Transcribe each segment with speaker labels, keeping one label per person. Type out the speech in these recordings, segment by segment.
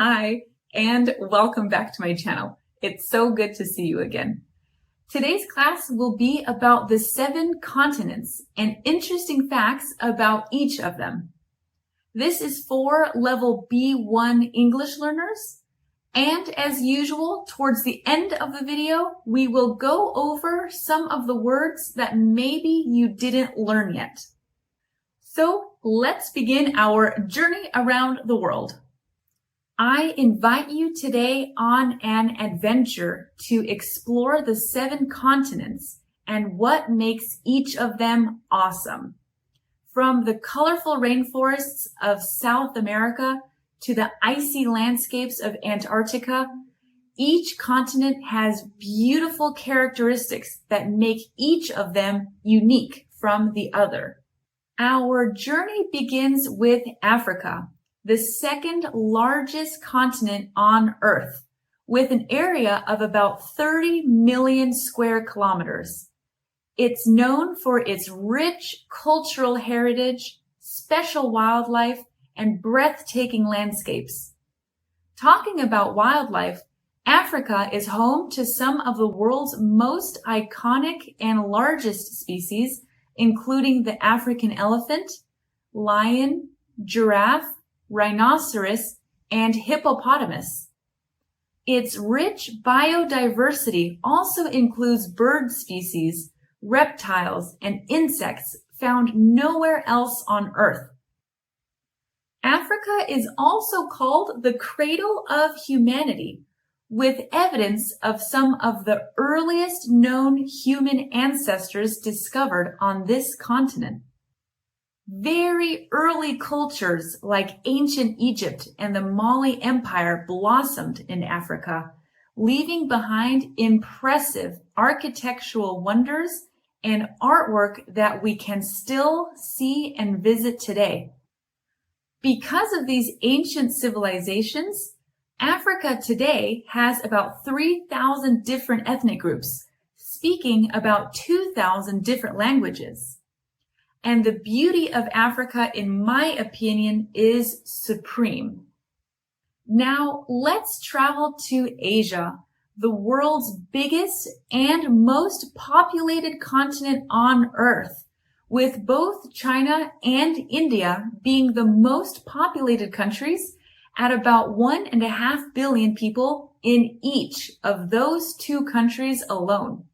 Speaker 1: Hi, and welcome back to my channel. It's so good to see you again. Today's class will be about the 7 continents and interesting facts about each of them. This is for level B1 English learners. And as usual, towards the end of the video, we will go over some of the words that maybe you didn't learn yet. So let's begin our journey around the world. I invite you today on an adventure to explore the 7 continents and what makes each of them awesome. From the colorful rainforests of South America to the icy landscapes of Antarctica, each continent has beautiful characteristics that make each of them unique from the other. Our journey begins with Africa, the second largest continent on Earth, with an area of about 30 million square kilometers. It's known for its rich cultural heritage, special wildlife, and breathtaking landscapes. Talking about wildlife, Africa is home to some of the world's most iconic and largest species, including the African elephant, lion, giraffe, rhinoceros, and hippopotamus. Its rich biodiversity also includes bird species, reptiles, and insects found nowhere else on Earth. Africa is also called the cradle of humanity, with evidence of some of the earliest known human ancestors discovered on this continent. Very early cultures like ancient Egypt and the Mali Empire blossomed in Africa, leaving behind impressive architectural wonders and artwork that we can still see and visit today. Because of these ancient civilizations, Africa today has about 3,000 different ethnic groups, speaking about 2,000 different languages. And the beauty of Africa, in my opinion, is supreme. Now, let's travel to Asia, the world's biggest and most populated continent on Earth, with both China and India being the most populated countries at about 1.5 billion people in each of those 2 countries alone.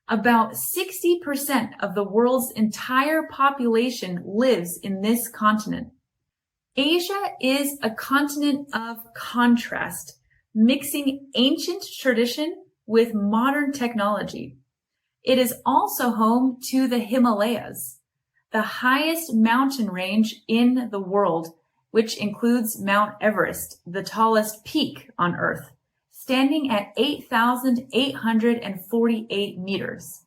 Speaker 1: About 60% of the world's entire population lives in this continent. Asia is a continent of contrast, mixing ancient tradition with modern technology. It is also home to the Himalayas, the highest mountain range in the world, which includes Mount Everest, the tallest peak on Earth, standing at 8,848 meters.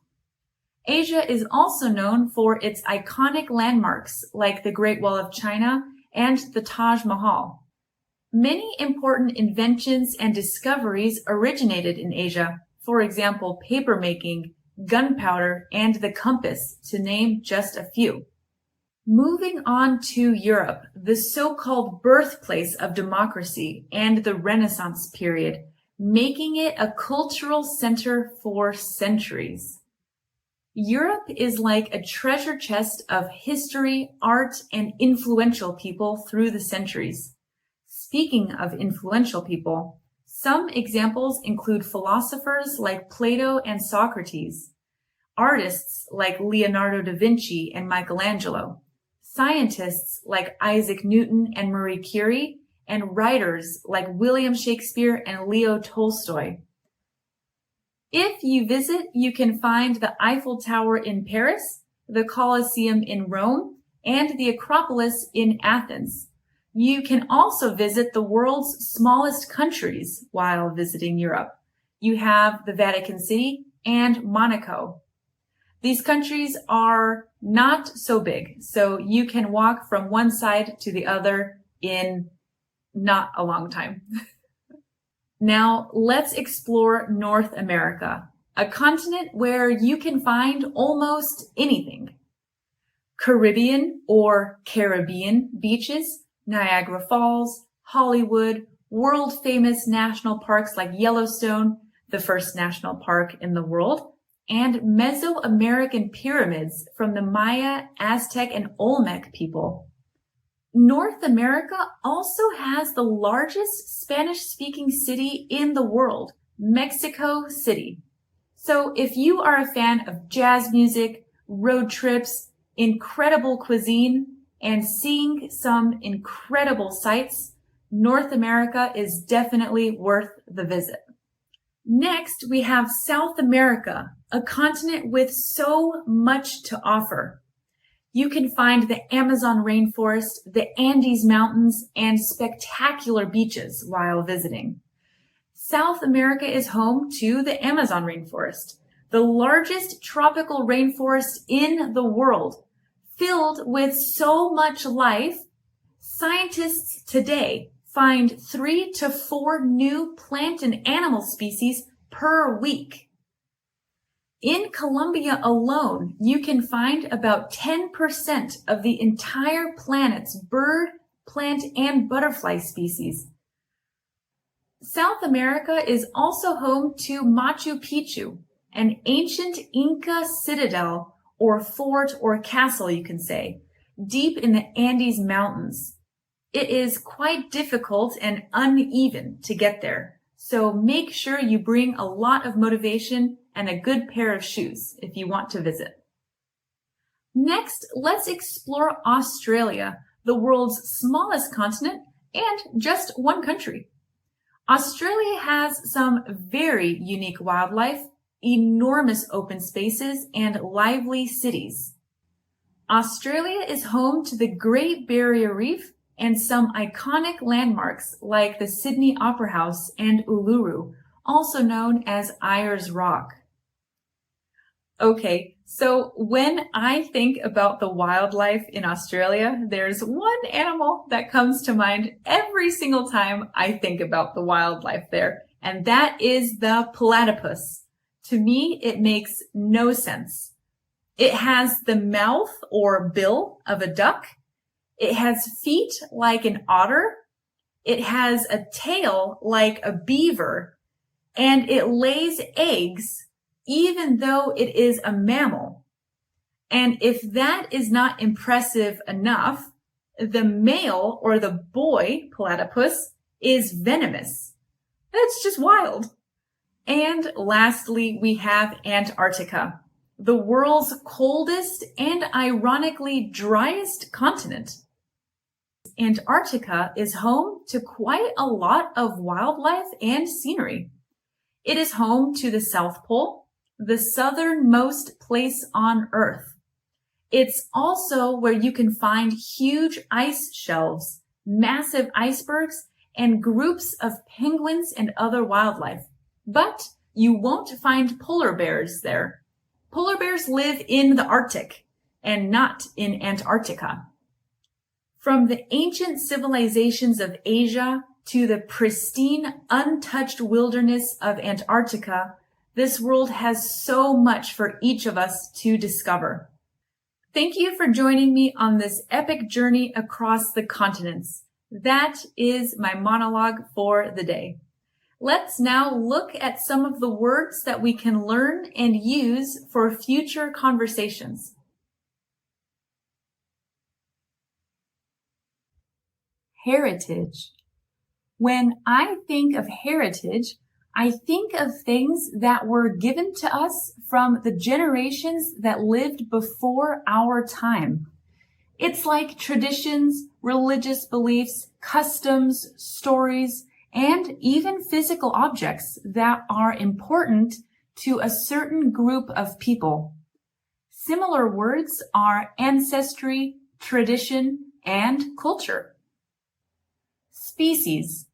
Speaker 1: Asia is also known for its iconic landmarks like the Great Wall of China and the Taj Mahal. Many important inventions and discoveries originated in Asia, for example, papermaking, gunpowder, and the compass, to name just a few. Moving on to Europe, the so-called birthplace of democracy and the Renaissance period, making it a cultural center for centuries. Europe is like a treasure chest of history, art, and influential people through the centuries. Speaking of influential people, some examples include philosophers like Plato and Socrates, artists like Leonardo da Vinci and Michelangelo, scientists like Isaac Newton and Marie Curie, and writers like William Shakespeare and Leo Tolstoy. If you visit, you can find the Eiffel Tower in Paris, the Colosseum in Rome, and the Acropolis in Athens. You can also visit the world's smallest countries while visiting Europe. You have the Vatican City and Monaco. These countries are not so big, so you can walk from one side to the other in not a long time. Now, let's explore North America, a continent where you can find almost anything. Caribbean or Caribbean beaches, Niagara Falls, Hollywood, world-famous national parks like Yellowstone, the first national park in the world, and Mesoamerican pyramids from the Maya, Aztec, and Olmec people. North America also has the largest Spanish-speaking city in the world, Mexico City. So if you are a fan of jazz music, road trips, incredible cuisine, and seeing some incredible sights, North America is definitely worth the visit. Next, we have South America, a continent with so much to offer. You can find the Amazon rainforest, the Andes Mountains, and spectacular beaches while visiting. South America is home to the Amazon rainforest, the largest tropical rainforest in the world, filled with so much life. Scientists today find 3 to 4 new plant and animal species per week. In Colombia alone, you can find about 10% of the entire planet's bird, plant, and butterfly species. South America is also home to Machu Picchu, an ancient Inca citadel or fort or castle, you can say, deep in the Andes Mountains. It is quite difficult and uneven to get there, so make sure you bring a lot of motivation and a good pair of shoes if you want to visit. Next, let's explore Australia, the world's smallest continent and just one country. Australia has some very unique wildlife, enormous open spaces, and lively cities. Australia is home to the Great Barrier Reef and some iconic landmarks like the Sydney Opera House and Uluru, also known as Ayers Rock. Okay, so when I think about the wildlife in Australia, there's one animal that comes to mind every single time I think about the wildlife there, and that is the platypus. To me, it makes no sense. It has the mouth or bill of a duck. It has feet like an otter. It has a tail like a beaver, and it lays eggs even though it is a mammal. And if that is not impressive enough, the male or the boy platypus is venomous. That's just wild. And lastly, we have Antarctica, the world's coldest and ironically driest continent. Antarctica is home to quite a lot of wildlife and scenery. It is home to the South Pole, the southernmost place on Earth. It's also where you can find huge ice shelves, massive icebergs, and groups of penguins and other wildlife. But you won't find polar bears there. Polar bears live in the Arctic and not in Antarctica. From the ancient civilizations of Asia to the pristine, untouched wilderness of Antarctica, this world has so much for each of us to discover. Thank you for joining me on this epic journey across the continents. That is my monologue for the day. Let's now look at some of the words that we can learn and use for future conversations. Heritage. When I think of heritage, I think of things that were given to us from the generations that lived before our time. It's like traditions, religious beliefs, customs, stories, and even physical objects that are important to a certain group of people. Similar words are ancestry, tradition, and culture. Species.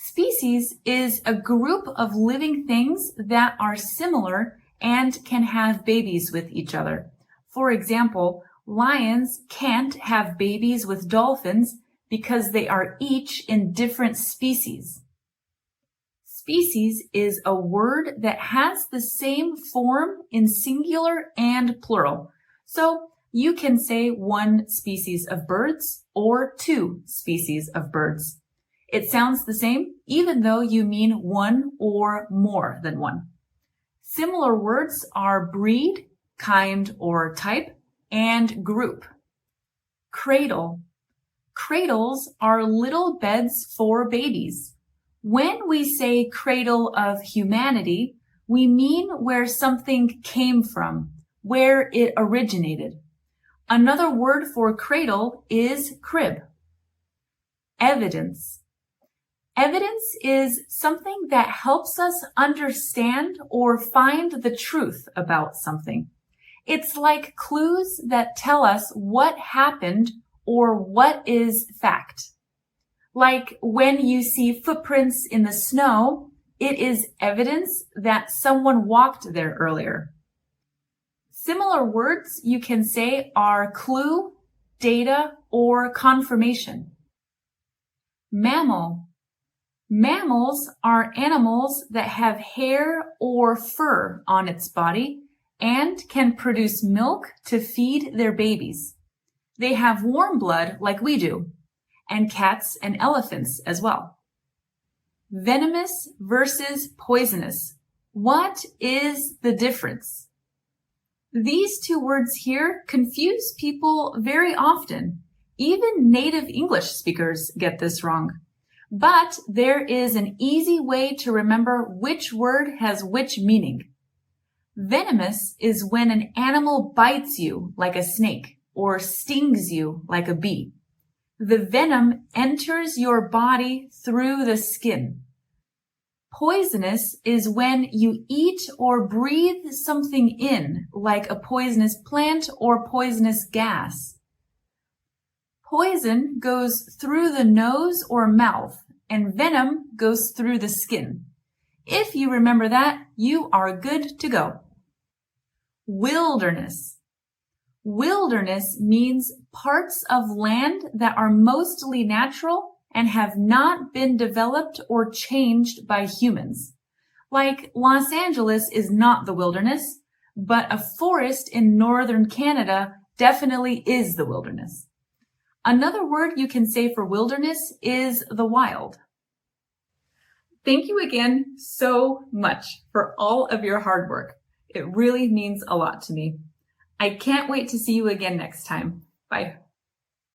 Speaker 1: Species is a group of living things that are similar and can have babies with each other. For example, lions can't have babies with dolphins because they are each in different species. Species is a word that has the same form in singular and plural. So you can say one species of birds or two species of birds. It sounds the same, even though you mean one or more than one. Similar words are breed, kind or type, and group. Cradle. Cradles are little beds for babies. When we say cradle of humanity, we mean where something came from, where it originated. Another word for cradle is crib. Evidence. Evidence is something that helps us understand or find the truth about something. It's like clues that tell us what happened or what is fact. Like when you see footprints in the snow, it is evidence that someone walked there earlier. Similar words you can say are clue, data, or confirmation. Mammal. Mammals are animals that have hair or fur on its body and can produce milk to feed their babies. They have warm blood like we do, and cats and elephants as well. Venomous versus poisonous. What is the difference? These two words here confuse people very often. Even native English speakers get this wrong. But there is an easy way to remember which word has which meaning. Venomous is when an animal bites you like a snake or stings you like a bee. The venom enters your body through the skin. Poisonous is when you eat or breathe something in, like a poisonous plant or poisonous gas. Poison goes through the nose or mouth, and venom goes through the skin. If you remember that, you are good to go. Wilderness. Wilderness means parts of land that are mostly natural and have not been developed or changed by humans. Like Los Angeles is not the wilderness, but a forest in northern Canada definitely is the wilderness. Another word you can say for wilderness is the wild. Thank you again so much for all of your hard work. It really means a lot to me. I can't wait to see you again next time. Bye.